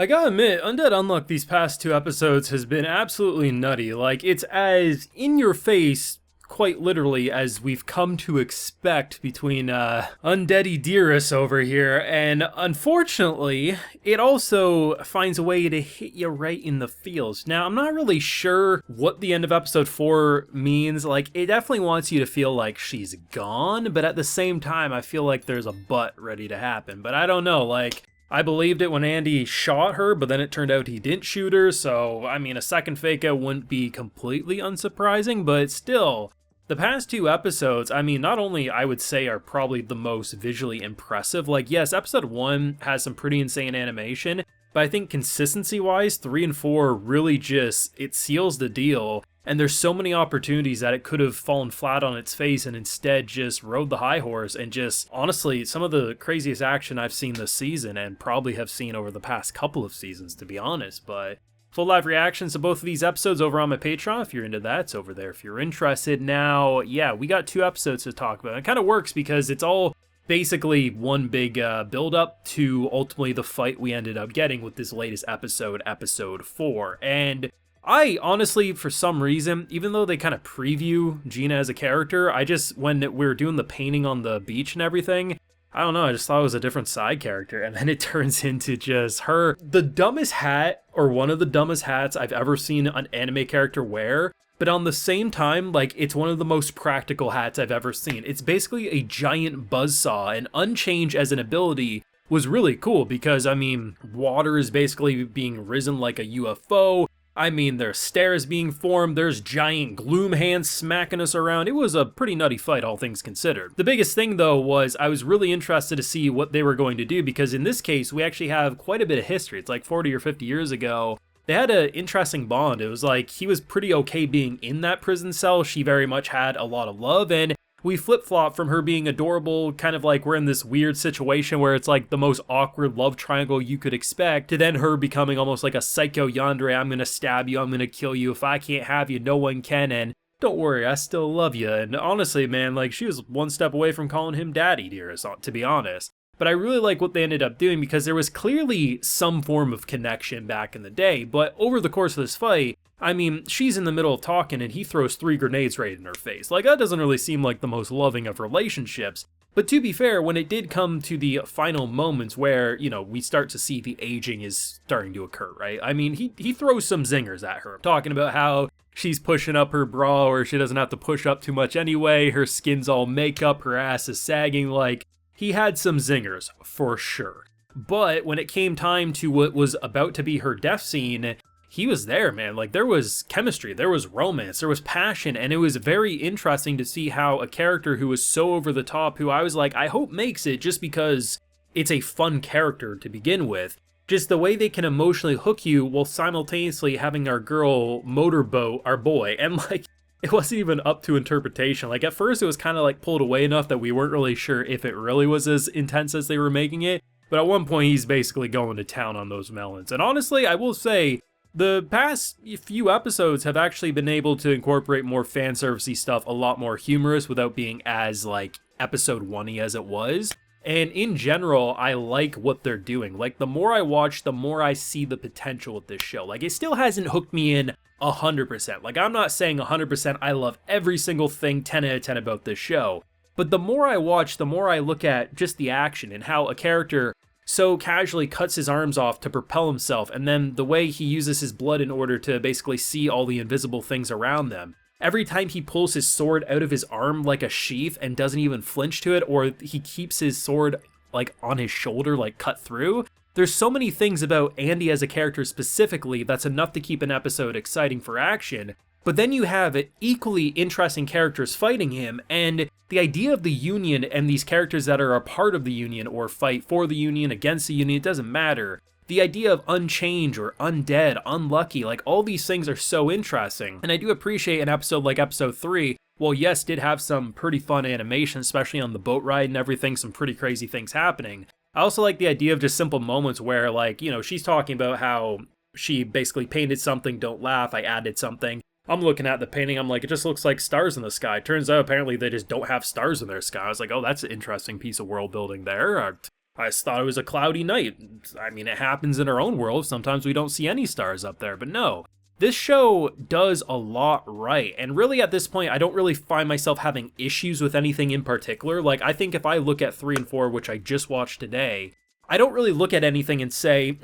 I gotta admit, Undead Unluck these past two episodes has been absolutely nutty. Like, it's as in your face, quite literally, as we've come to expect between Undeady Dearest over here, and unfortunately, it also finds a way to hit you right in the feels. Now, I'm not really sure what the end of episode 4 means. Like, it definitely wants you to feel like she's gone, but at the same time, I feel like there's a but ready to happen. But I don't know, like, I believed it when Andy shot her, but then it turned out he didn't shoot her, so, I mean, a second fake out wouldn't be completely unsurprising, but still, the past two episodes, I mean, not only I would say are probably the most visually impressive, like, yes, episode 1 has some pretty insane animation, but I think consistency-wise, 3 and 4 really just, it seals the deal. And there's so many opportunities that it could have fallen flat on its face and instead just rode the high horse and just, honestly, some of the craziest action I've seen this season and probably have seen over the past couple of seasons, to be honest. But full live reactions to both of these episodes over on my Patreon. If you're into that, it's over there if you're interested. Now, yeah, we got 2 episodes to talk about. It kind of works because it's all basically one big build-up to ultimately the fight we ended up getting with this latest episode, episode 4. And I honestly, for some reason, even though they kind of preview Gina as a character, I just, when we were doing the painting on the beach and everything, I don't know, I just thought it was a different side character, and then it turns into just her. The dumbest hat, or one of the dumbest hats I've ever seen an anime character wear, but on the same time, like, it's one of the most practical hats I've ever seen. It's basically a giant buzzsaw, and Unchange as an ability was really cool, because, I mean, water is basically being risen like a UFO, I mean, there's stairs being formed, there's giant gloom hands smacking us around. It was a pretty nutty fight, all things considered. The biggest thing, though, was I was really interested to see what they were going to do, because in this case, we actually have quite a bit of history. It's like 40 or 50 years ago. They had an interesting bond. It was like he was pretty okay being in that prison cell. She very much had a lot of love, and we flip-flop from her being adorable, kind of like we're in this weird situation where it's like the most awkward love triangle you could expect, to then her becoming almost like a psycho yandere. I'm gonna stab you, I'm gonna kill you, if I can't have you, no one can, and don't worry, I still love you. And honestly, man, like, she was one step away from calling him daddy, dearest, to be honest. But I really like what they ended up doing, because there was clearly some form of connection back in the day, but over the course of this fight, I mean, she's in the middle of talking and he throws 3 grenades right in her face. Like, that doesn't really seem like the most loving of relationships. But to be fair, when it did come to the final moments where, you know, we start to see the aging is starting to occur, right? I mean, he throws some zingers at her, talking about how she's pushing up her bra or she doesn't have to push up too much anyway, her skin's all makeup, her ass is sagging. Like, he had some zingers, for sure. But when it came time to what was about to be her death scene, he was there, man. Like, there was chemistry, there was romance, there was passion, and it was very interesting to see how a character who was so over the top, who I was like, I hope makes it just because it's a fun character to begin with, just the way they can emotionally hook you while simultaneously having our girl motorboat our boy, and like, it wasn't even up to interpretation. Like, at first it was kind of like pulled away enough that we weren't really sure if it really was as intense as they were making it, but at one point he's basically going to town on those melons. And honestly, I will say, the past few episodes have actually been able to incorporate more fan servicey stuff, a lot more humorous without being as, like, episode 1-y as it was. And in general, I like what they're doing. Like, the more I watch, the more I see the potential with this show. Like, it still hasn't hooked me in 100%. Like, I'm not saying 100% I love every single thing 10 out of 10 about this show. But the more I watch, the more I look at just the action and how a character so casually cuts his arms off to propel himself, and then the way he uses his blood in order to basically see all the invisible things around them. Every time he pulls his sword out of his arm like a sheath and doesn't even flinch to it, or he keeps his sword like on his shoulder, like cut through. There's so many things about Andy as a character specifically that's enough to keep an episode exciting for action. But then you have equally interesting characters fighting him, and the idea of the Union and these characters that are a part of the Union or fight for the Union, against the Union, it doesn't matter. The idea of Unchange or Undead, Unlucky, like, all these things are so interesting. And I do appreciate an episode like episode 3, well, yes, did have some pretty fun animation, especially on the boat ride and everything, some pretty crazy things happening. I also like the idea of just simple moments where, like, you know, she's talking about how she basically painted something, don't laugh, I added something. I'm looking at the painting, I'm like, it just looks like stars in the sky. Turns out apparently they just don't have stars in their sky. I was like, oh, that's an interesting piece of world building there. I just thought it was a cloudy night. I mean, it happens in our own world. Sometimes we don't see any stars up there, but no. This show does a lot right, and really at this point, I don't really find myself having issues with anything in particular. Like, I think if I look at 3 and 4, which I just watched today, I don't really look at anything and say,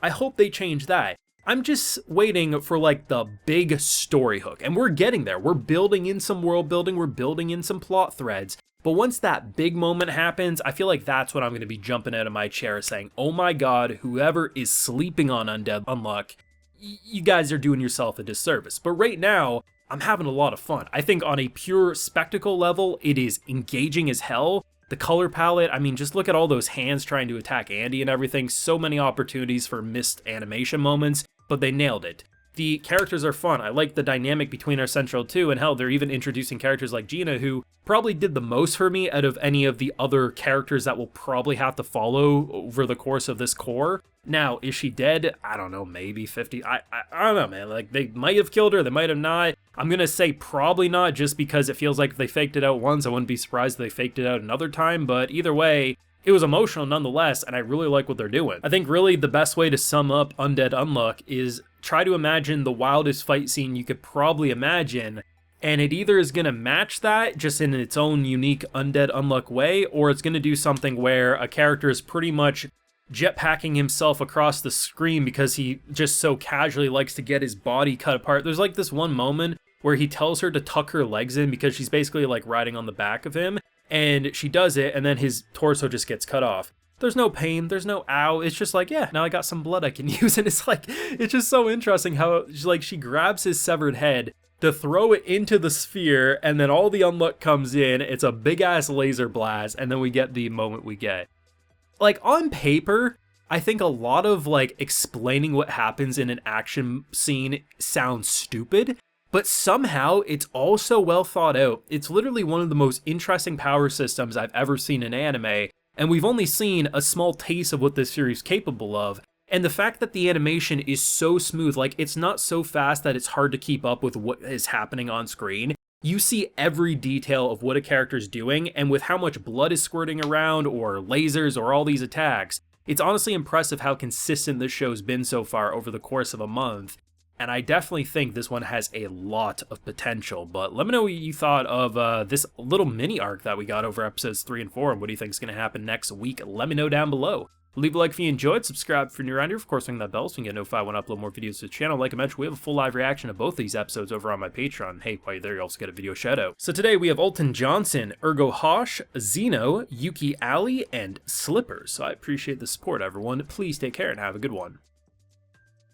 I hope they change that. I'm just waiting for, like, the big story hook, and we're getting there. We're building in some world building, we're building in some plot threads, but once that big moment happens, I feel like that's when I'm going to be jumping out of my chair saying, oh my god, whoever is sleeping on Undead Unluck, you guys are doing yourself a disservice. But right now, I'm having a lot of fun. I think on a pure spectacle level, it is engaging as hell. The color palette, I mean, just look at all those hands trying to attack Andy and everything. So many opportunities for missed animation moments, but they nailed it. The characters are fun. I like the dynamic between our central two, and hell, they're even introducing characters like Gina, who probably did the most for me out of any of the other characters that will probably have to follow over the course of this core. Now, is she dead? I don't know, maybe 50. I don't know, man. Like, they might have killed her, they might have not. I'm gonna say probably not, just because it feels like if they faked it out once, I wouldn't be surprised if they faked it out another time, but either way, it was emotional nonetheless, and I really like what they're doing. I think really the best way to sum up Undead Unluck is try to imagine the wildest fight scene you could probably imagine, and it either is going to match that just in its own unique Undead Unluck way, or it's going to do something where a character is pretty much jetpacking himself across the screen because he just so casually likes to get his body cut apart. There's like this one moment where he tells her to tuck her legs in because she's basically like riding on the back of him, and she does it, and then his torso just gets cut off. There's no pain, there's no ow, it's just like, yeah, now I got some blood I can use, and it's like, it's just so interesting how, like, she grabs his severed head to throw it into the sphere, and then all the unluck comes in, it's a big-ass laser blast, and then we get the moment we get. Like, on paper, I think a lot of, like, explaining what happens in an action scene sounds stupid, but somehow it's all so well thought out. It's literally one of the most interesting power systems I've ever seen in anime, and we've only seen a small taste of what this series is capable of. And the fact that the animation is so smooth, like, it's not so fast that it's hard to keep up with what is happening on screen. You see every detail of what a character's doing, and with how much blood is squirting around, or lasers, or all these attacks, it's honestly impressive how consistent this show's been so far over the course of a month. And I definitely think this one has a lot of potential. But let me know what you thought of this little mini arc that we got over episodes 3 and 4, and what do you think is going to happen next week? Let me know down below. Leave a like if you enjoyed, subscribe if you're new around here, of course ring that bell so you can get notified when I upload more videos to the channel. Like I mentioned, we have a full live reaction to both these episodes over on my Patreon. Hey, while you're there, you also get a video shout out. So today we have Alton Johnson, Ergo Hosh, Zeno, Yuki Ali, and Slippers. So I appreciate the support, everyone. Please take care and have a good one.